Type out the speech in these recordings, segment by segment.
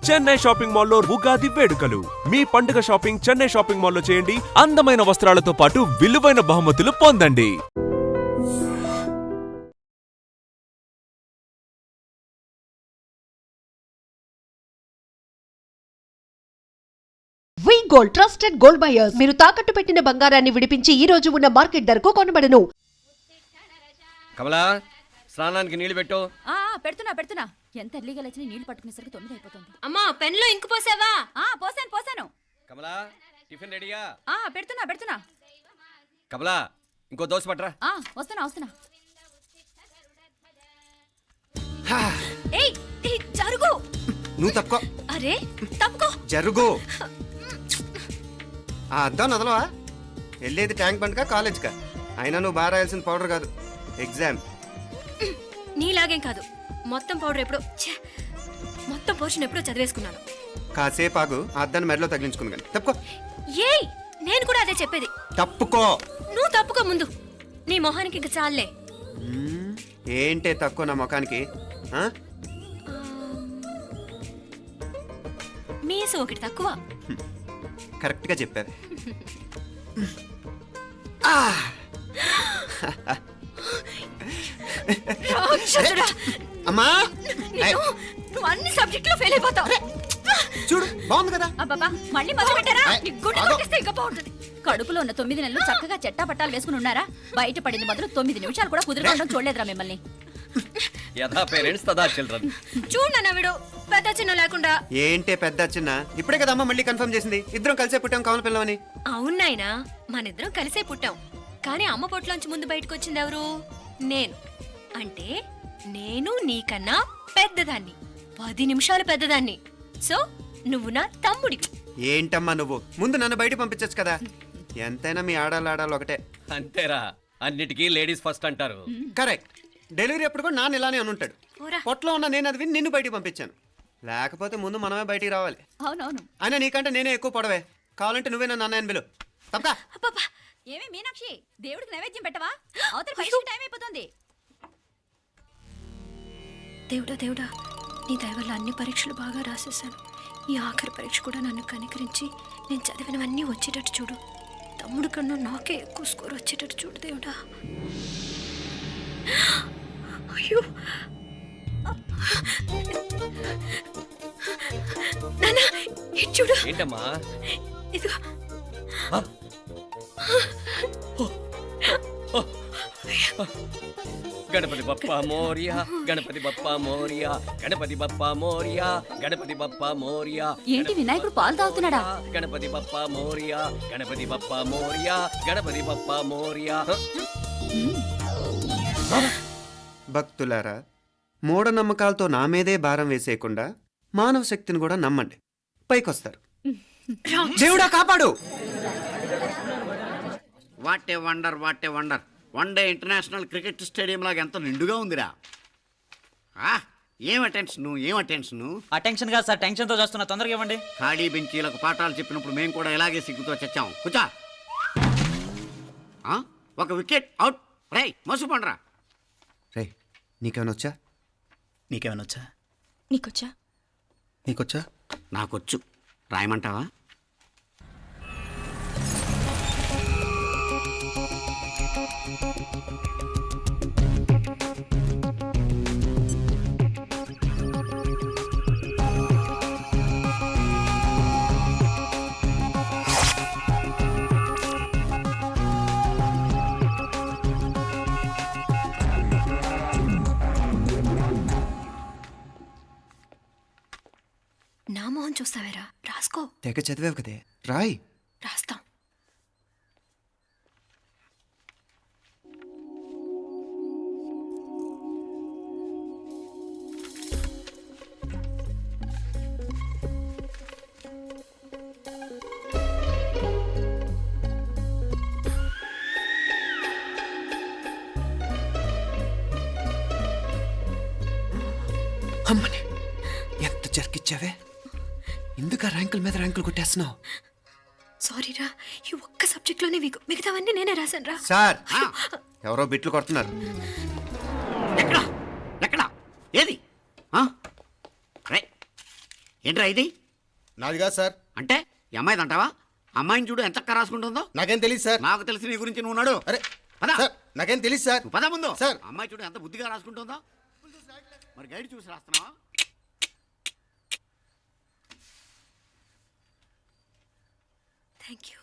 Chennai shopping మాల్లో ఉగాది వేడుకలు. మీ పండుగ షాపింగ్ చెన్నై షాపింగ్ మాల్లో చేయండి. అందమైన వస్త్రాలతో పాటు విలువైన బహుమతులు పొందండి. వి గోల్డ్ ట్రస్టెడ్ గోల్డ్ బయర్స్. మీరు తాకట్టు పెట్టిన బంగారాన్ని విడిపించి ఈ రోజు ఉన్న మార్కెట్ ధరకు కొనబడను. కమలా, స్నానానికి నీళ్లు పెట్టు. పెడుతున్నా ఎంత ఎర్లీగా లేచిన నీళ్లు పట్టుకునేసరికి 9 అయిపోతుంది. అమ్మా, పెన్లో ఇంకు పోసావా? పోసాను. కమలా, టిఫిన్ రెడీయా? పెడుతున్నా. కమలా, ఇంకో దోశ పట్రా. వస్తున్నా. ఏయ్ జరుగు. నువ్వు తప్పుకో. అరే తప్పుకో. జరుగు. అద్దం నదలవా? వెళ్ళేది ట్యాంక్ బండ్కా కాలేజ్కా? అయినా నువ్వు బాగా రాయాల్సిన పౌడర్ కాదు, ఎగ్జామ్. నీలాగేం కాదు, మొత్తం పౌడర్ ఎప్పుడో మొత్తం పోర్షన్ ఎప్పుడో చదివేసుకున్నాను. కాసేపు ఆగు, ఆ అద్దాన్ని మెడలో తగిలించుకుంది కానీ. తప్పుకో. ఏయ్, నేను కూడా అదే చెప్పేది. తప్పుకో. నువ్వు తప్పుకో ముందు. నీ మొహానికి ఇంక చాలే. ఏంటే తక్కువ నా ముఖానికి? మీసు ఒకటి తక్కువ. కరెక్ట్గా చెప్పారు. అమ్మా, నువ్వు అన్ని సబ్జెక్టులో ఫెయిల్ అయిపోతావు. చూడు, బాగుంది కదా? అబ్బబ్బా, మళ్ళీ మొదలు పెట్టారా? నీ గుండె కొట్టేస్తే ఇంకా బాగుంటుంది. కడుపులో ఉన్న 9 నెలలు చక్కగా చెట్టా పట్టాలు వేసుకుని ఉన్నారా? బయట పడింది మొదలు 9 నిమిషాలు కూడా కుదురుకోవడం చూడలేదురా మిమ్మల్ని. యథా పేరెంట్స్ తదా చిల్డ్రన్. చూడన్నా వీడు పెద్ద చిన్న లేకుండా. ఏంటే పెద్ద చిన్న? ఇప్పుడే కదా అమ్మ మళ్ళీ కన్ఫర్మ్ చేసింది, ఇద్దరం కలిసే పుట్టాం కావాలి పిల్లవని. అవునాయినా, మనిద్దరం కలిసే పుట్టాం. కానీ అమ్మ పొట్లోంచి ముందు బయటకు వచ్చింది ఎవరు? నేను. అంటే నేను నీకన్నా పెద్దదాన్ని, 10 నిమిషాలు పెద్దదాన్ని. సో నువ్వు నా తమ్ముడి. ఏంటమ్మా నువ్వు? ముందు నన్ను బయట పంపించచ్చు కదా. ఎంతైనా మీ ఆడాలి ఒకటే. అంతేరా, అన్నిటికీ లేడీస్ ఫస్ట్ అంటారు. కరెక్ట్. డెలివరీ అప్పుడు కూడా నాన్న ఇలానే అనుంటాడు. పొట్లో ఉన్న నేను అది విని నిన్ను బయటికి పంపించాను. లేకపోతే ముందు మనమే బయటికి రావాలి. అవునవును. అయినా నీకంటే నేనే ఎక్కువ పొడవే. కావాలంటే నువ్వే నన్ను అన్నయ్యను పిలు. తప్పకా. ఏమి మీనాక్షి, దేవుడికి నైవేద్యం పెట్టవా? అవతల పరీక్ష టైం అయిపోతుంది. దేవుడా, నీ దయ వల్ల అన్ని పరీక్షలు బాగా రాసేసాను. ఈ ఆఖరి పరీక్ష కూడా నన్ను కనికరించి నేను చదివినవన్నీ వచ్చేటట్టు చూడు. తమ్ముడు కన్నా నాకే ఎక్కువ స్కోర్ వచ్చేటట్టు చూడు దేవుడా. అయ్యో నాన్న, ఇది చూడు. ఏంటమ్మా? ఇదిగో. గణపతి బప్పా మోరియా, గణపతి బప్పా మోరియా, గణపతి బప్పా మోరియా, గణపతి బప్పా మోరియా. ఏంటి వినాయకుడు పాలు తాగుతున్నాడా? గణపతి బప్పా మోరియా, గణపతి బప్పా మోరియా, గణపతి బప్పా మోరియా. భక్తులారా, మూఢనమ్మకాలతో నా మీదే భారం వేసేయకుండా మానవ శక్తిని కూడా నమ్మండి, పైకొస్తారు. దేవుడా కాపాడు. What a wonder. One day international cricket stadium లాగా ఎంత నిండుగా ఉందిరా. ఏం అటెన్షన్? అటెన్షన్ కాదు సార్, టెన్షన్తో చేస్తున్నా. తొందరగా ఇవ్వండి. ఖాళీ బెంచీలకు పాఠాలు చెప్పినప్పుడు మేము కూడా ఇలాగే సిగ్గుతో చచ్చాం. కూర్చో. ఒక వికెట్ అవుట్. రే మసు పండ్రా. రే, నీకేమైనా వచ్చా? నీకేమైనా వచ్చా? నీకొచ్చా? నాకొచ్చు. రాయమంటావా? నా మొహం చూస్తావేరా? రాసుకో. తెగ చదివావు కదే, రాయ్. రాస్తాం. అమ్మని ఎంత జరికిచ్చావే. ఎందుకు ర్యాంకుల మీద ర్యాంకులు కొట్టేస్తున్నావు? సారీరా, ఈ ఒక్క సబ్జెక్ట్లోనే వీకు, మిగతావన్నీ నేనే రాశాను రా. సార్, ఎవరో బిట్లు కొడుతున్నారు. ఎక్కడ? ఏది? ఏంట్రా ఇది నాది కాదు సార్. అంటే ఈ అమ్మాయిది అంటావా? అమ్మాయిని చూడు ఎంత చక్కగా రాసుకుంటుందో. నాకేం తెలియదు సార్. నాకు తెలిసి నీ గురించి నువ్వు ఉన్నాడు. అరే పద. సార్, నాకేం తెలియదు సార్. నువ్వు పద ముందు. సార్. అమ్మాయి చూడు ఎంత బుద్ధిగా రాసుకుంటుందో. మరి గైడ్ చూసి రాస్తున్నావా? Thank you.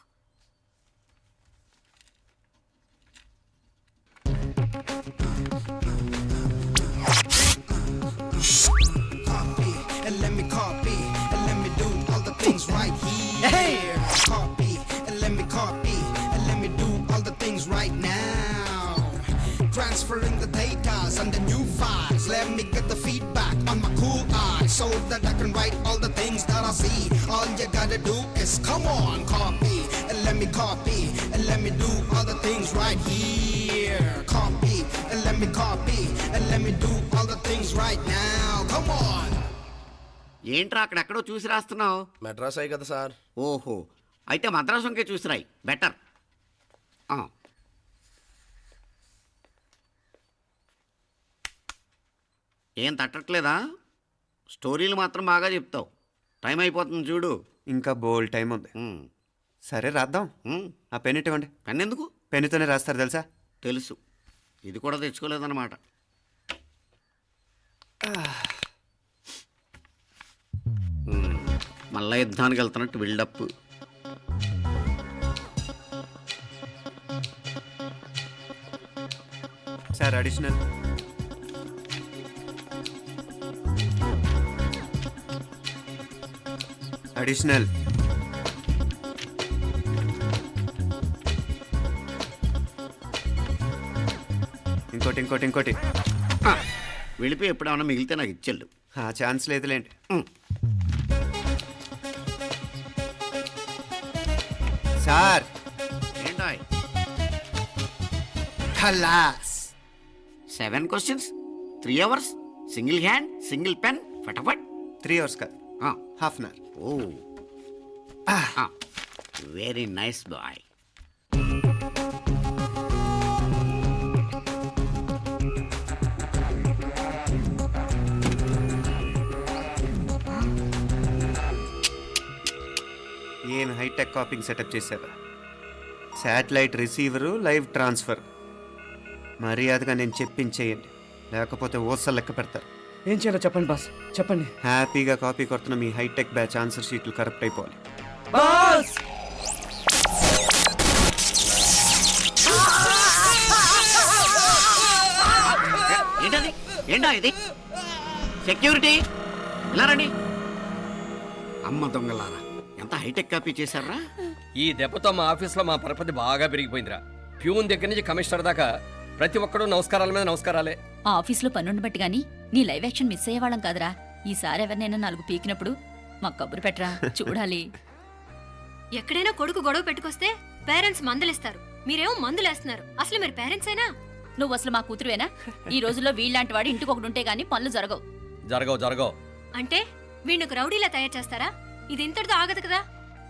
And let me copy, and let me do all the things right here. Copy, and let me copy, and let me do all the things right now. Transferring the data and the new files. Let me get the feedback on my cool eyes so that I can write all the things that I see. All you gotta do is come on, copy, and let me copy, and let me do all the things right here. Copy, and let me copy, and let me do all the things right now. Come on. ఏంట్రా అక్కడెక్కడో చూసి రాస్తున్నావు? మెడ్రాస్ అయ్యి కదా sir. ఓహో, అయితే మద్రాసు వంకే చూసి రాయి, better. ఏం తట్టట్లేదా? స్టోరీలు మాత్రం బాగా చెప్తావు. టైం అయిపోతుంది చూడు. ఇంకా బోల్ టైం ఉంది. సరే రాద్దాం. ఆ పెన్ ఇవ్వండి. పెన్ ఎందుకు? పెన్నుతోనే రాస్తారు తెలుసా? తెలుసు. ఇది కూడా తెచ్చుకోలేదన్నమాట. మళ్ళా యుద్ధానికి వెళ్తున్నట్టు బిల్డప్. Sir additional. అడిషనల్. ఇంకోటి ఇంకోటి ఇంకోటి. వెళ్ళిపోయి ఎప్పుడేమన్నా మిగిలితే నాకు ఇచ్చెళ్ళు. ఆ ఛాన్స్ లేదులేండి. సార్ ఏంటో ఖలాస్. 7 questions, 3 hours, single hand, single pen, ఫటాఫట్. 3 hours కాదు, half an hour. Oh, very nice boy. ఏం హైటెక్ కాపింగ్ సెటప్ చేశారా? Satellite receiver, live transfer. మర్యాదగా నేను చెప్పించేయండి, లేకపోతే ఓసలు లెక్క పెడతారు. ఏం చేయాలో చెప్పండి బాస్, చెప్పండి. హ్యాపీగా కాపీ కొడుతున్న మీ హైటెక్ బ్యాచ్ ఆన్సర్ షీట్లు కరెక్ట్ అయిపోవాలి. బాస్ ఏంటది? ఏంటా ఇది? సెక్యూరిటీ ఇలా రండి. అమ్మ దొంగలారా, ఎంత హైటెక్ కాపీ చేశారా? ఈ దెబ్బతో మా ఆఫీస్లో మా పరపతి బాగా పెరిగిపోయిందిరా. ప్యూన్ దగ్గర నుంచి కమిషనర్ దాకా ప్రతి ఒక్కడు నమస్కారాల మీద నమస్కారాలే. ఆ ఆఫీస్లో పనుండి బట్టి గాని నీ లైవ్ యాక్షన్ మిస్ అయ్యేవాళ్ళం కాదురా. ఈసారి ఎవరినైనా 4 పీకినప్పుడు మాకు కబురు పెట్టరా, చూడాలి. ఎక్కడైనా కొడుకు గొడవ పెట్టుకొస్తే పేరెంట్స్ మందలిస్తారు, మీరేమో మందులేస్తున్నారు. అసలు మీరు పేరెంట్స్ అయినా? నువ్వు అసలు మా కూతురువేనా? ఈ రోజుల్లో వీళ్ళలాంటి వాడు ఇంటికి ఒకటి ఉంటే గానీ పనులు జరగవు. జరగవు. అంటే వీణ్ణకు రౌడీలా తయారు చేస్తారా? ఇది ఇంతటితో ఆగదు కదా.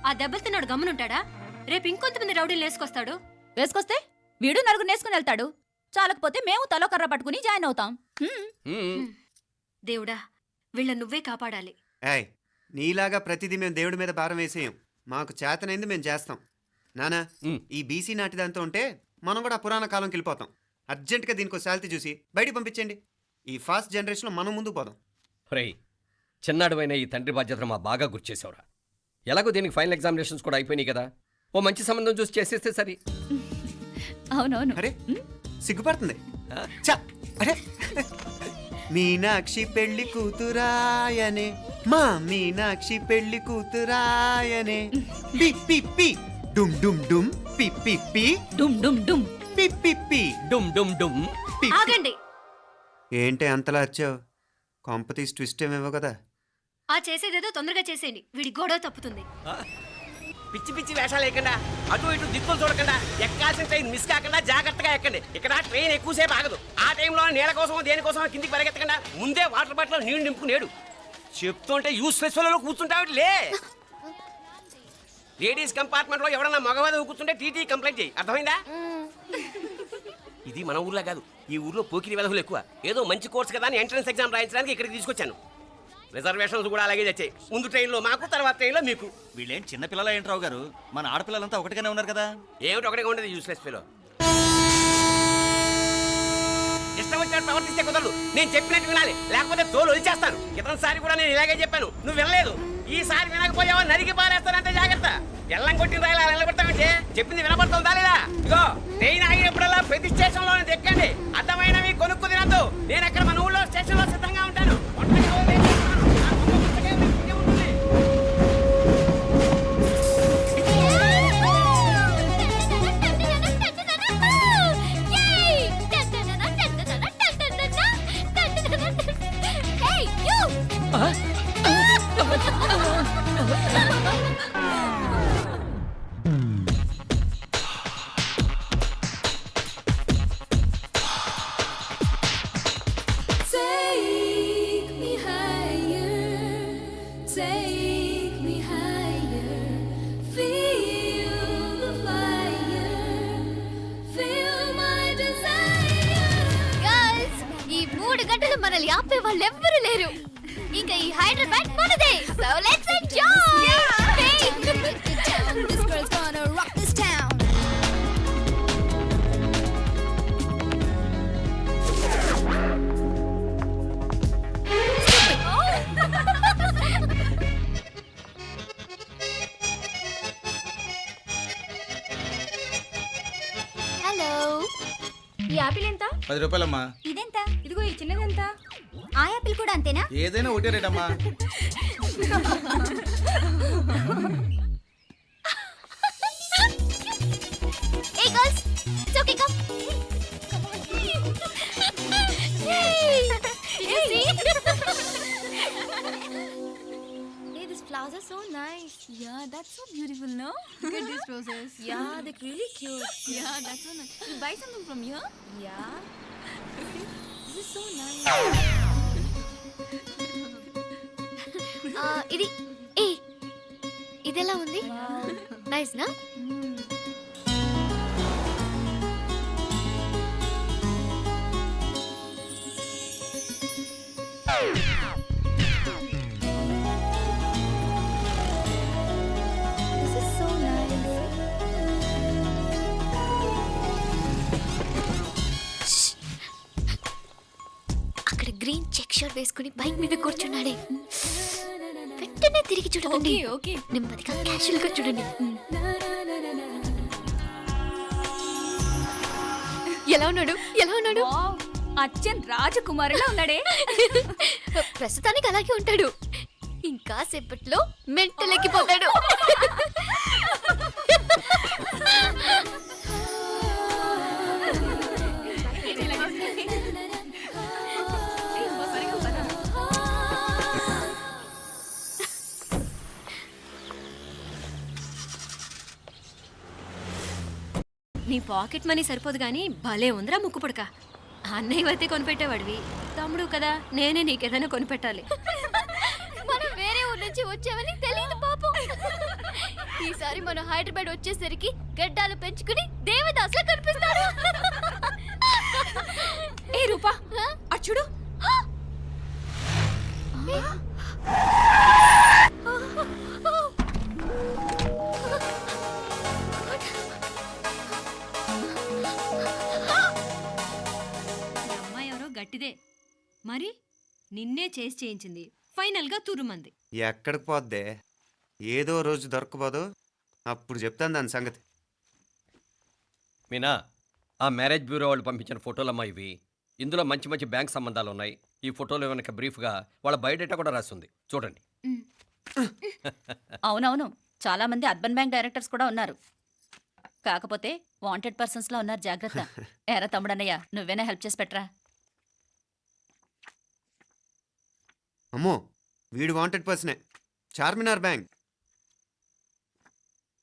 ఆ దెబ్బలు తిన్నాడు గమ్మునుంటాడా? రేపు ఇంకొంతమంది రౌడీలు వేసుకొస్తాడు. వేసుకొస్తే వీడు 4 నేసుకుని వెళ్తాడు. చాలకపోతే మేము తలో కర్ర పట్టుకుని జాయిన్ అవుతాం. దేవుడా, వీళ్ళ నువ్వే కాపాడాలి. ఏయ్, నీలాగా ప్రతిదీ మేము దేవుడి మీద భారం వేసేయం. మాకు చేతనైంది మేము చేస్తాం. నానా, ఈ బీసీ నాటి దాంతో ఉంటే మనం కూడా పురాణ కాలంకి వెళ్ళిపోతాం. అర్జెంటుగా దీనికి శాలిటీ చూసి బయటికి పంపించండి. ఈ ఫాస్ట్ జనరేషన్లో మనం ముందుకు పోదాం. రేయ్, చిన్నాడువైన ఈ తండ్రి బాధ్యతను మా బాగా గుర్చేసావురా. ఎలాగో దీనికి ఫైనల్ ఎగ్జామినేషన్స్ కూడా అయిపోయినాయి కదా, ఓ మంచి సంబంధం చూసి చేసేస్తే సరి. అవునవును. అరే సిగ్గుపడుతుంది. అరే మీనాక్షి పెళ్లి కూతురాయనే, మా మీనాక్షి పెళ్లి కూతురాయనే. పి పి పి డుమ్ డుమ్ డుమ్, పి పి పి డుమ్ డుమ్ డుమ్, పి పి పి డుమ్ డుమ్ డుమ్. పి. ఆగండి. ఏంటి అంతలా వచ్చావు? కాంపతీస్ ట్విస్ట్ ఏమేవో కదా. ఆ చేసేదేదో తొందరగా చేసేయండి, వీడి గొడవ తప్పుతుంది. పిచ్చి పిచ్చి వేషాలు లేకుండా, అటు ఇటు దిక్కులు చూడకుండా, ఎక్కాల్సిన ట్రైన్ మిస్ కాకుండా జాగ్రత్తగా ఎక్కండి. ఇక్కడ ట్రైన్ ఎక్కువసేపు ఆగదు. ఆ టైంలో నీళ్ళ కోసం దేనికోసం కిందికి పరిగెత్తకుండా ముందే వాటర్ బాటిల్ నీళ్లు నింపుకునేడు. చెప్తుంటే యూస్లెస్ లో కూర్చుంటావు. లే, లేడీస్ కంపార్ట్మెంట్ లో ఎవరన్నా మగవాది కూర్చుంటే టీటీ కంప్లైంట్ చేయి. అర్థమైందా? ఇది మన ఊర్లో కాదు, ఈ ఊర్లో పోకిరి వెధవులు ఎక్కువ. ఏదో మంచి కోర్స్ కదా అని ఎంట్రన్స్ ఎగ్జామ్ రాయించడానికి ఇక్కడికి తీసుకొచ్చాను. రిజర్వేషన్స్ కూడా అలాగే వచ్చాయి. ముందు ట్రైన్లో మాకు, తర్వాత ట్రైన్లో మీకు. వీళ్ళేం చిన్న పిల్లలు ఏంటి రావు గారు? మన ఆడపిల్లలంతా ఒకటిగానే ఉన్నారు కదా. ఏమిటి ఒకటిగా ఉండేది యూస్లెస్ ఫెలో. ఇష్టం వచ్చినట్టు ప్రవర్తిస్తే కుదరదు. నేను చెప్పినట్టు వినాలి, లేకపోతే తోలు వదిలేస్తాను. ఇతనిసారి కూడా నేను ఇలాగే చెప్పాను, నువ్వు వినలేదు. ఈసారి వినకపోయావా నరికి పారేస్తానంటే జాగ్రత్త. ఎల్లం కొట్టిన రాయలా నిలబడతామంటే చెప్పింది వినపడుతుందా లేదా? ఇగో ట్రైన్ ఆగినప్పుడల్లా ప్రతి స్టేషన్ లో ఎక్కండి. అర్థమైనవి కొనుక్కు తినద్దు. నేను అక్కడ మన ఊళ్ళో స్టేషన్ లో సిద్ధంగా ఉంటాను. ఒంటరిగా వదిలేస్తున్నాను. నా కుక్క పుస్తకే మీకు ఉంటుంది. ఈ 3 గంటలు మనల్ని ఆపే వాళ్ళు ఎవ్వరూ లేరు. ఇంకా ఈ హైదరాబాద్ మనదే. So let's enjoy. This girl's gonna rock this town. Hello, ఈ యాపిల్ ఎంత? 10 రూపాయలమ్మా. ఇదెంత? ఇదిగో ఈ చిన్నదెంత? ఆ యాపిల్ కూడా అంతేనా? ఏదైనా ఒకటే రేట్ అమ్మా. Hey girls, it's okay, come. Yay! Did you see? Hey, these flowers are so nice. Yeah, that's so beautiful, no? Look at these roses. Yeah, they're really cute. Yeah, that's so nice. We'll buy something from here. Yeah. This is so nice. ఇది ఇదెలా ఉంది? Nice నా? This is so nice. అక్కడ green check shirt వేసుకుని bike మీద కూర్చున్నాడే. వెంటనే తిరిగి చూడండి. ఓకే, నెమ్మదిగా క్యాషువల్ గా చూడండి. ఎలా ఉన్నాడు? ఎలా ఉన్నాడు? అచ్చన్ రాజకుమారిలా ఉన్నాడే. ప్రస్తుతానికి అలాగే ఉంటాడు. ఇంకా సేపట్లో మెంటలెక్కిపోతాడు. నీ పాకెట్ మనీ సరిపోదు గానీ భలే ఉందిరా ముక్కు పుడక. అన్నయ్య అయితే కొనిపెట్టేవాడివి, తమ్ముడు కదా నేనే నీకేదైనా కొనిపెట్టాలి. మనం వేరే ఊరు నుంచి వచ్చామని తెలియదు పాపం. ఈసారి మనం హైదరాబాద్ వచ్చేసరికి గడ్డాలు పెంచుకుని దేవదాసులా కనిపిస్తారు. ఏ రూపా అచ్చుడు, అమ్మాయి ఎవరో గట్టిదే మరి, నిన్నే చేసి చేయించింది. ఫైనల్ గా తురుమంది. ఎక్కడికి పోద్దే? ఏదో రోజు దొరకపోదు, అప్పుడు చెప్తాను దాని సంగతి. మీనా, ఆ మ్యారేజ్ బ్యూరో వాళ్ళు పంపించిన ఫోటోలమ్మా ఇవి. ఇందులో మంచి మంచి బ్యాంక్ సంబంధాలు ఉన్నాయి. ఈ ఫోటోలు వెనక బ్రీఫ్గా వాళ్ళ బయోడేటా కూడా రాస్తుంది, చూడండి. అవునవును, చాలా మంది అర్బన్ బ్యాంక్ డైరెక్టర్స్ కూడా ఉన్నారు. కాకపోతే వాంటెడ్ పర్సన్స్ లో ఉన్నారు, జాగ్రత్త. ఎరా తమ్ముడన్నయ్య, నువ్వేనా హెల్ప్ చేసి పెట్టరా? అమ్మో, వీడు వాంటెడ్ పర్సనే. Charminar bank,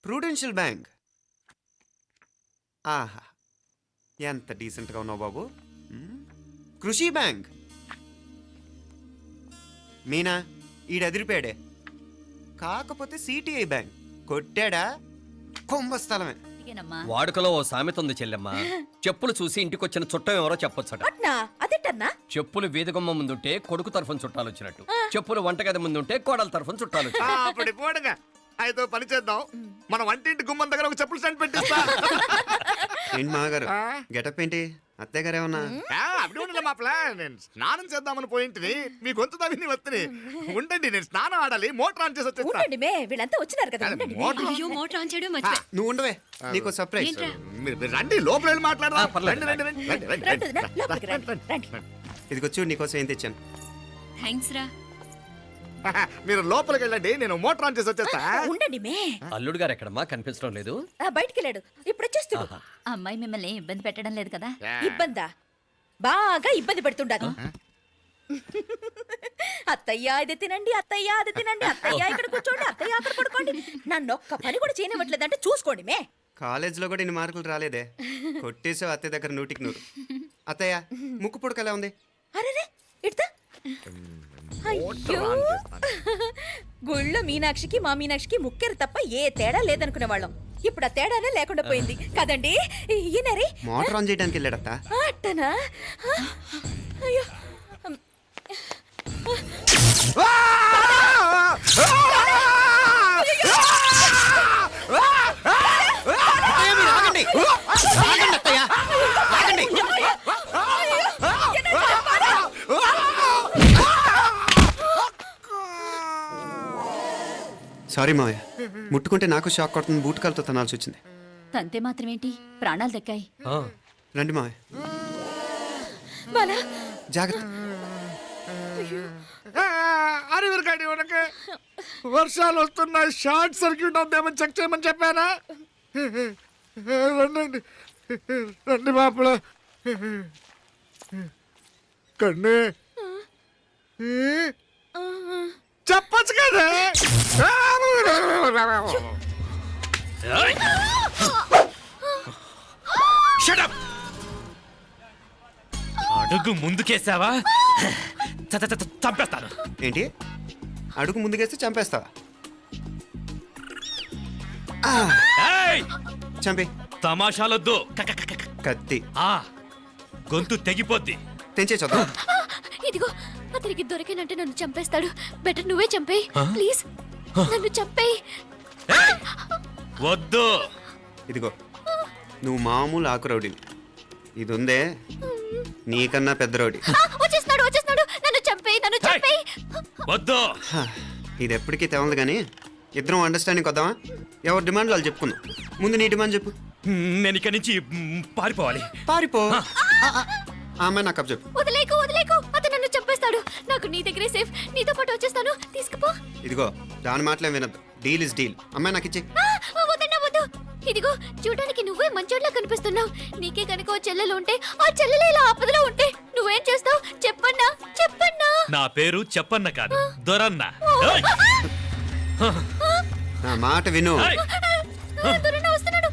prudential bank. ఆహా, ఎంత డీసెంట్గా ఉన్నావు బాబు. కృషి బ్యాంక్. మీనా, ఈడదిరిపాడే. కాకపోతే సిటిఐ బ్యాంక్ కొట్టాడా కుంభస్థలమే. ఇంటికేనమ్మా. వాడుకలో ఓ సామెత ఉంది చెల్లెమ్మ. చెప్పులు చూసి ఇంటికొచ్చిన చుట్టం ఎవరో చెప్పొచ్చట. అదేటన్నా? చెప్పులు వీధగుమ్మ ముందుంటే కొడుకు తరఫున చుట్టాలు వచ్చినట్టు, చెప్పులు వంటగది ముందుంటే కోడల తరఫున చుట్టాలు వచ్చినట్టు. పోడుగా అయితే పని చేద్దాం, మన వంటింటి గుమ్మం దగ్గర ఒక చెప్పులు స్టాండ్ పెట్టిస్తా. ఏంటి మామగారు గెటప్ ఏంటి? అత్తయ్య గారు ఏమన్నా? అప్పుడు ఉండలే మా ప్లాన్. నేను స్నానం చేద్దామని పోయింటిని, మీ గొంతు తవ్వి వస్తుంది. ఉండండి, నేను స్నానం ఆడాలి, మోటార్ ఆన్ చేసి వచ్చేస్తా. వీళ్ళంతా వచ్చినారు కదా. మోటార్ అయ్యో మోటార్ ఆన్ చేయడం మర్చిపోయా. నువ్వు ఉండవే, నీకు సర్ప్రైజ్. ఏంట్రా? మీరు రండి, లోపల వెళ్ళి మాట్లాడదాం. పర్లేదు. రండి, రండి, రండి, రండి, రండి, రండి. ఇదిగో చూడు నీకోసం ఏం తెచ్చాను. థ్యాంక్స్ రా. మీరు లోపలికి వెళ్ళండి, నేను మోటార్ ఆన్ చేసి వచ్చేస్తా. ఉండండి మే. అల్లుడు గారు ఎక్కడమ్మా? కనిపించడం లేదు. బయటికి వెళ్ళాడు, ఇప్పుడు వచ్చేస్తాడు. ఆహా. అమ్మాయి మిమ్మల్ని ఇబ్బంది పెట్టడం లేదు కదా? యా. ఇబ్బందా? బాగా ఇబ్బంది పెడుతుండదు. అత్తయ్య ఇది తినండి, అత్తయ్య అది తినండి, అత్తయ్య ఇక్కడ కూర్చోండి, అత్తయ్య అక్కడ పడుకోండి. నన్ను ఒక్క పని కూడా చేయనివ్వట్లేదంటే చూసుకోండి మే. కాలేజీలో కూడా ఇన్ని మార్కులు రాలేదే. కొట్టేసావు అత్తయ్య దగ్గర 100కి 100. అత్తయ్య ముక్కు పుడక ఎలా ఉంది? అరే ఇడతా. అయ్యో, గుళ్ళో మీనాక్షికి మా మీనాక్షికి ముక్కెరు తప్ప ఏ తేడా లేదనుకునే వాళ్ళం. ఇప్పుడు ఆ తేడానే లేకుండా పోయింది కదండి. ఈయనరే మోటార్ ఆన్ చేయడానికి వెళ్ళాడత్త. అట్టనా? అయ్యో, సారీ మావయ్య, ముట్టుకుంటే నాకు షాక్ కొడుతుంది. బూట్ కాలుతో తనాల్సి వచ్చింది. తంతే మాత్రమేంటి, ప్రాణాలు దక్కాయి. ఆ, రండి మావయ్య, బాలా జాగ్రత్త. అరవిరకండి, ఉనకే వర్షాలు వస్తున్నాయి, షార్ట్ సర్క్యూట్ అవుతామని చెక్ చేయమని చెప్పానా? రండి రండి మాపల కన్నే చెప్పచ్చు కదా. అడుగు ముందుకేసావా చంపేస్తాను. ఏంటి అడుగు ముందుకేస్తే చంపేస్తావా? చంపి. తమాషాలొద్దు. కత్తి గొంతు తెగిపోద్ది. తెంచే చూద్దాం. ఇదిగో అతనికి దొరికినంటే నన్ను చంపేస్తాడు. బెటర్ నువ్వే చంపేయి ప్లీజ్. నన్ను చంపేయి. వద్దు. ఇదిగో నువ్వు మామూలు ఆకు రౌడీవి, ఇది ఉందే నీకన్నా పెద్ద రౌడీ. వచ్చేస్తున్నాడు. నన్ను చంపేయి. వద్దు. ఇది ఎప్పటికీ తెవలదు కానీ ఇద్దరం అండర్స్టాండింగ్ వద్దామా? ఎవరి డిమాండ్లు వాళ్ళు చెప్పుకుందాం. ముందు నీ డిమాండ్ చెప్పు. నేను ఇక్కడి నుంచి పారిపోవాలి. పారిపో. ఆ అమ్మాయి నాకు చెప్పు. వదిలేకు. అతను నన్ను చంపేస్తాడు. నాకు నీ దగ్గరే సేఫ్. నీతో పాటు వచ్చేస్తాను. తీసుకుపో. ఇదిగో దాని మాటలే వినద్దు. Deal is deal. అమ్మాయి నాకు ఇచ్చే. వద్దు. ఇదిగో చూడడానికి నువ్వే మంచోడ్లా కనిపిస్తున్నావు. నీకే కనుక ఓ చెల్లెలు ఉంటే, ఆ చెల్లెలు ఇలా ఆపదలో ఉంటే నువ్వేం చేస్తావు? చెప్పన్నా. నా పేరు చెప్పన్న కాదు, దొరన్న. నా మాట విను. దొరన్న వస్తున్నాడు.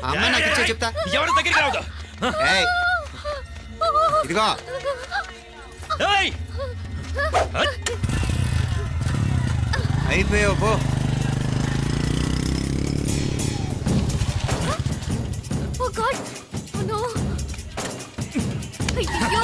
ఆ అమ్మాయి నాకు ఇచ్చే చెప్తా. ఎవరి దగ్గరికి రావద్దు. ఏయ్, ఇదిగో అయిపోయావు పో. Oh God! Oh no! అయ్యో!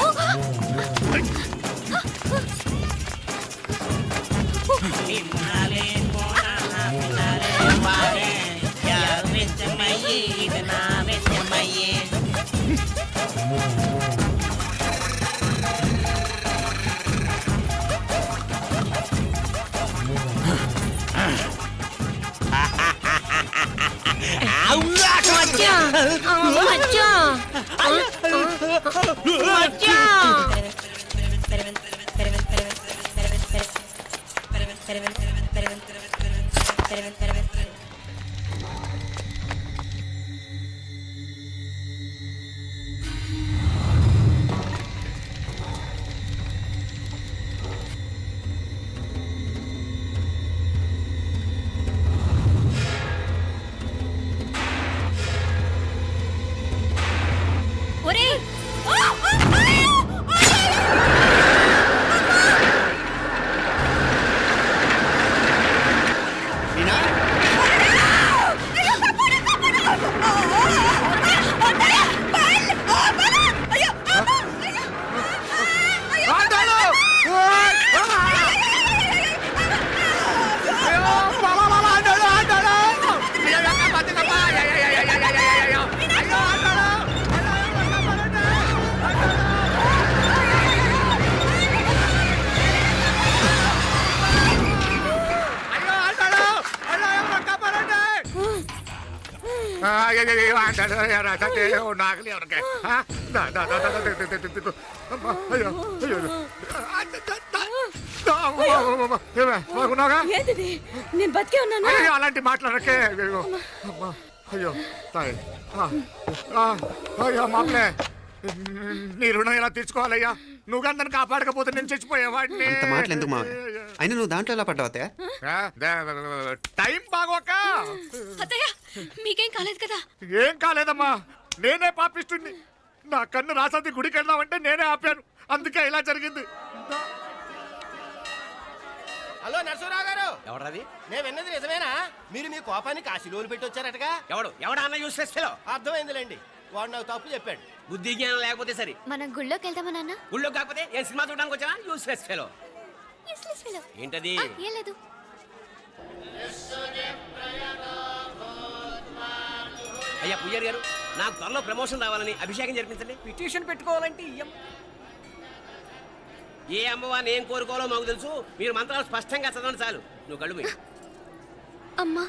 మీనా అయ్యో అంటాడు నాగలి ఎవరికి బాగున్నాగా నేను బతికే ఉన్నాను. అయ్యో అలాంటి మాట్లాడకే అయ్యో అమ్మా అయ్యో తాయి అయ్యో మామలే నీ రుణం ఎలా తీర్చుకోవాలయ్యా నువ్వు అందరిని కాపాడకపోతే నేను చచ్చిపోయేవాడిని అంత మాటలు ఎందుకు మావయ్య అయినా నువ్వు దాంట్లో ఎలా పడ్డావు అత్తయ్య? టైం బాగోక అత్తయ్య మీకేం కాలేదు కదా? ఏం కాలేదమ్మా నేనే పాపిస్తుంది నా కన్ను రాసాది గుడికి వెళ్దామంటే నేనే ఆపాను అందుకే ఇలా జరిగింది. హలో నరసరావు గారు, ఎవరది? నేను విన్నది నిజమేనా? మీరు మీ కోపానికి కాశీలోలు పెట్టి వచ్చారటగా? ఎవడా అన్న యూస్లెస్ ఫెలో? అర్థమైందిలేండి, వాడు నాకు తప్పు చెప్పాడు. బుద్ధి జ్ఞానం లేకపోతే సరే. మనం గుళ్ళోకి వెళ్దామా నాన్న? ఊళ్ళో కాకపోతే ఏం సినిమా చూడడానికి వచ్చావా? Useless fellow. Useless fellow. ఏంటది? ఏం లేదు. అయ్యా పుయ్యర్ గారు, నాకు త్వరలో ప్రమోషన్ రావాలని అభిషేకం జరిపించండి. పిటిషన్ పెట్టుకోవాలంటే ఏ అమ్మవారిని ఏం కోరుకోవాలో మాకు తెలుసు. మీరు మంత్రాలు స్పష్టంగా చదవండి చాలు. నువ్వు కళ్ళు మూయి. అమ్మా,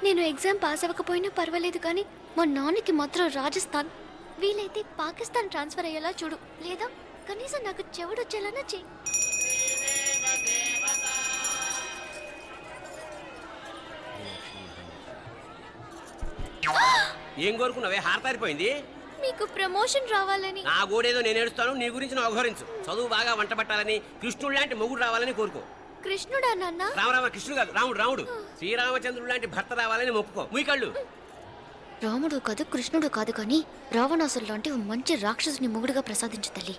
నేను ఎగ్జామ్ పాస్ అవ్వకపోయినా పర్వాలేదు కానీ మా నాన్నకి మాత్రం రాజస్థాన్ వీలైతే పాకిస్తాన్ ట్రాన్స్ఫర్ అయ్యేలా చూడు, లేదా కనీసం నాకు చెవుడు వచ్చేలానా చెయ్యి. ఏం కోరుకున్నావే? హారతారిపోయింది. మీకు ప్రమోషన్ రావాలని. నా గోడేదో నేను ఏడుస్తాను, నీ గురించి నువ్వు అఘోరించు. చదువు బాగా వంట పట్టాలని, కృష్ణుడు లాంటి మొగుడు రావాలని కోరుకో. కృష్ణుడా నాన్న? రామరామ కృష్ణుడు కాదు, రాముడు రాముడు. శ్రీరామచంద్రుడు లాంటి భర్త రావాలని మొక్కుకో. ముయ్యి కళ్ళు. రాముడు కాదు కృష్ణుడు కాదు కానీ రావణాసురు లాంటి ఓ మంచి రాక్షసుని మొగుడుగా ప్రసాదించు తల్లి.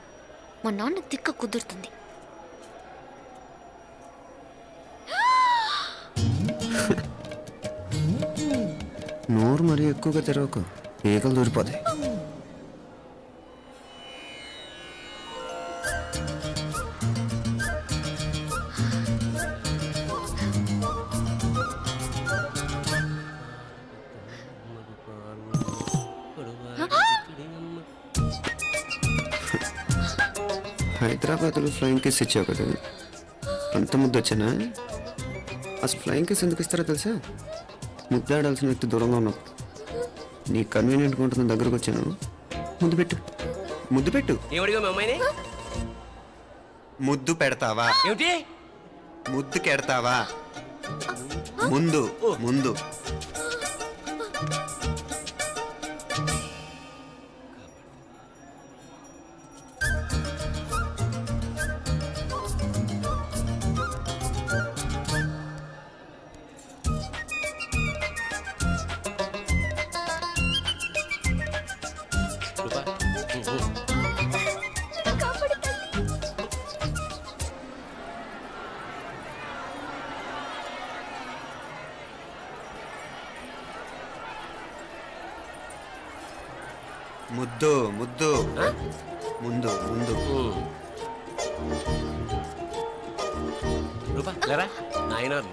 మా నాన్న తిక్క కుదురుతుంది. నోరు మరీ ఎక్కువగా తెరవకు, ఈగలు దూరిపోతాయి. హైదరాబాద్లో ఫ్లయింగ్ కిస్ ఇచ్చావు కదా, అంత ముద్దు వచ్చానా? అసలు ఫ్లయింగ్ కిస్ ఎందుకు ఇస్తారో తెలుసా? ముద్దాడాల్సిన వ్యక్తి దూరంగా ఉన్నావు. నీ కన్వీనియంట్గా ఉంటుంది దగ్గరకు వచ్చాను. ముద్దు పెట్టు, ముద్దు పెట్టు. ఏమడిగా మీ అమ్మాయిని? ముద్దు పెడతావా? ఏమిటి? ముద్దు కెడతావా? ముందు ముందు. ముద్దు ముద్దు ముందు ముందు. రూపా లేరా నాయనారు.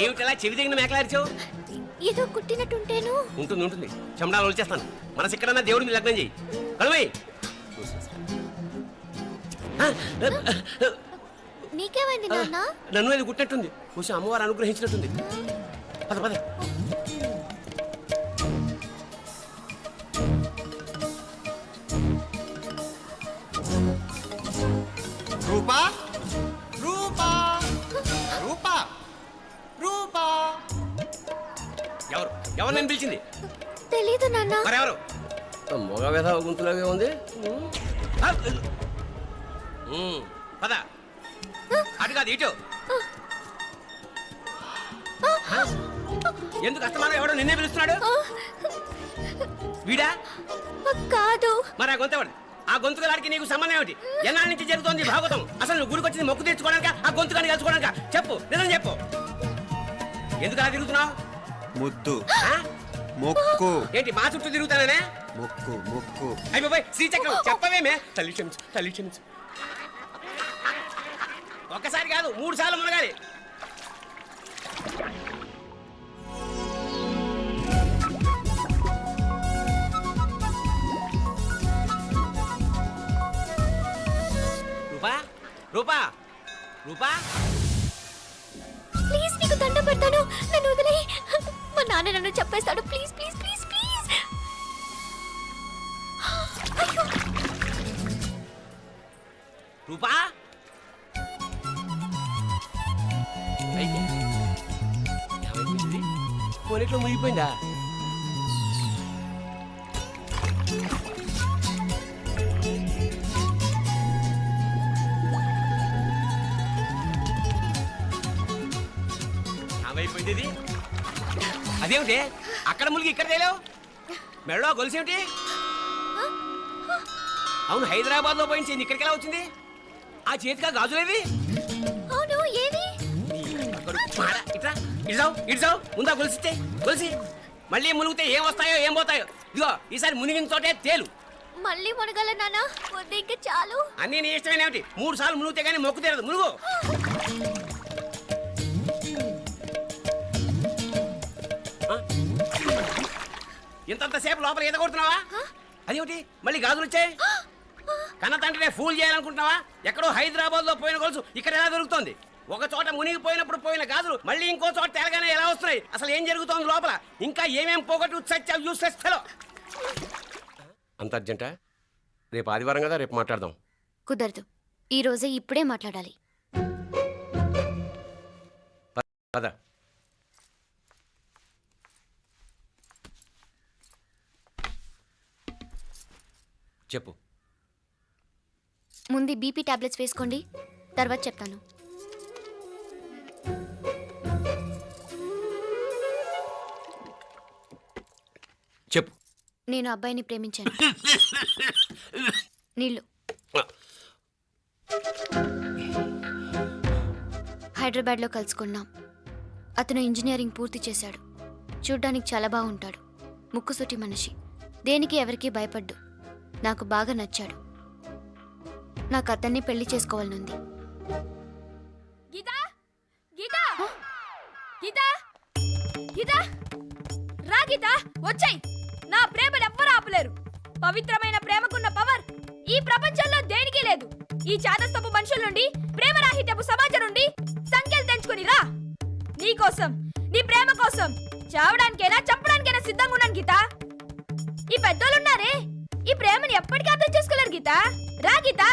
ఏమిటలా చెవి తగిన మేకలారిచావు? ఏదో కుట్టినట్టుంటేను. ఉంటుంది ఉంటుంది, చెమడాలు వచ్చేస్తాను. మనసు ఎక్కడన్నా దేవుడి మీద లగ్నం చేయి. కలవై. నీకేమైంది నాన్న? నన్ను అది గుట్టినట్టుంది, కొంచెం అమ్మవారు అనుగ్రహించినట్టుంది. పద పద. రూపా రూపా రూపా రూపా. ఎవరు ఎవరు నేను పిలిచింది? తెలీదు నాన్న. మరెవరు? మగ వ్యధ గుంతులాగే ఉంది. పద. అటు కాదు ఇటు. ఎందుకు అస్తమానం ఎవడో నిన్నే పిలుస్తున్నాడు? వీడా కాదు. మరి ఆ గొంతు ఎవడు? ఆ గొంతుకలాడికి నీకు సంబంధం ఏమిటి? ఎన్నాళ్ళ నుంచి జరుగుతోంది భాగవతం? అసలు నువ్వు గుడికి వచ్చింది మొక్కు తీర్చుకోవడానిక, ఆ గొంతుకాన్ని కలుసుకోవడానిక? చెప్పు, నిజం చెప్పు. ఎందుకు అలా తిరుగుతున్నావు? ముద్దు మొక్కు. ఏంటి మా చుట్టూ తిరుగుతానే? మొక్కు మొక్కు. అయిపోయి శ్రీచక్రం చెప్పవేమే? తల్లి క్షమించు, తల్లి క్షమించు. ఒక్కసారి కాదు 3 సార్లు మునగాలి. రూపా రూపా రూపా ప్లీజ్ నీకు దండం పెడతాను, నన్ను వదిలే. మా నాన్న నన్ను చెప్పేస్తాడు. Please please please please. అయ్యో, రూపా పోలీట్లో మునిగిపోయిందా? ఏమైపోయింది ఇది? అదేమిటి అక్కడ మునిగి ఇక్కడ తేలేవు? మెడలో గొలుసేమిటి? అవును, హైదరాబాద్ లో పోయించింది, ఇక్కడికి ఎలా వచ్చింది? ఆ చేతిగా గాజులేవి? అవును, ఏది? ఇట్రా ఇడ్సావు ముందా గొలిసితే గొలిసి మళ్ళీ మునిగితే ఏం వస్తాయో ఏం పోతాయో. ఇదిగో ఈసారి మునిగిన చోటే తేలు. మళ్ళీ మునగల నాన్న, వద్దు ఇంకా చాలు. అన్నీ నీ ఇష్టమేనేమిటి? 3 సార్లు మునిగితే గానీ మొక్కు తీరదు. మునుగు. ఇంతంతసేపు లోపల ఈత కొడుతున్నావా? అదేమిటి మళ్ళీ గాజులు వచ్చాయి? కన్న తండ్రినే ఫూల్ చేయాలనుకుంటున్నావా? ఎక్కడో హైదరాబాద్ లో పోయిన గొలుసు ఇక్కడ ఎలా దొరుకుతుంది? ఒక చోట మునిగిపోయినప్పుడు పోయిన గాజులు మళ్ళీ ఇంకో చోట తేలగానే ఎలా వస్తున్నాయి? అసలు ఏం జరుగుతోంది లోపల? ఇంకా ఏమేం పోగొట్టు చచ్చావు యూస్లెస్ ఫెలో. అంత అర్జెంటా? రేపు ఆదివారం కదా, రేపు మాట్లాడదాం. కుదరదు, ఈ రోజే ఇప్పుడే మాట్లాడాలి. పద. చెప్పు. ముందు బీపీ టాబ్లెట్స్ వేసుకోండి, తర్వాత చెప్తాను. చెప్పు. నేను అబ్బాయిని ప్రేమించాను. నీళ్ళు. హైదరాబాద్లో కలుసుకున్నాం. అతను ఇంజనీరింగ్ పూర్తి చేశాడు. చూడ్డానికి చాలా బాగుంటాడు. ముక్కుసూటి మనిషి. దేనికి ఎవరికీ భయపడ్డు. నాకు బాగా నచ్చాడు. నాకు అతన్ని పెళ్లి చేసుకోవాలనుంది. గీతా గీతా గీతా గీతా రా గీతా, వచ్చాయి. నా ప్రేమను ఎవ్వరూ ఆపలేరు. పవిత్రమైన ప్రేమకున్న పవర్ ఈ ప్రపంచంలో దేనికి లేదు. ఈ చాదస్తపు మనుషుల నుండి, ప్రేమరాహిత్యపు సమాజం నుండి సంఖ్యలు తెంచుకుని రా. నీ కోసం, నీ ప్రేమ కోసం చావడానికైనా చంపడానికైనా సిద్ధంగా ఉన్నాను గీతా. ఈ పెద్దోళ్ళున్నారే, ఈ ప్రేమని ఎప్పటికీ అర్థం చేసుకోలేరు గీతా. రా గీతా,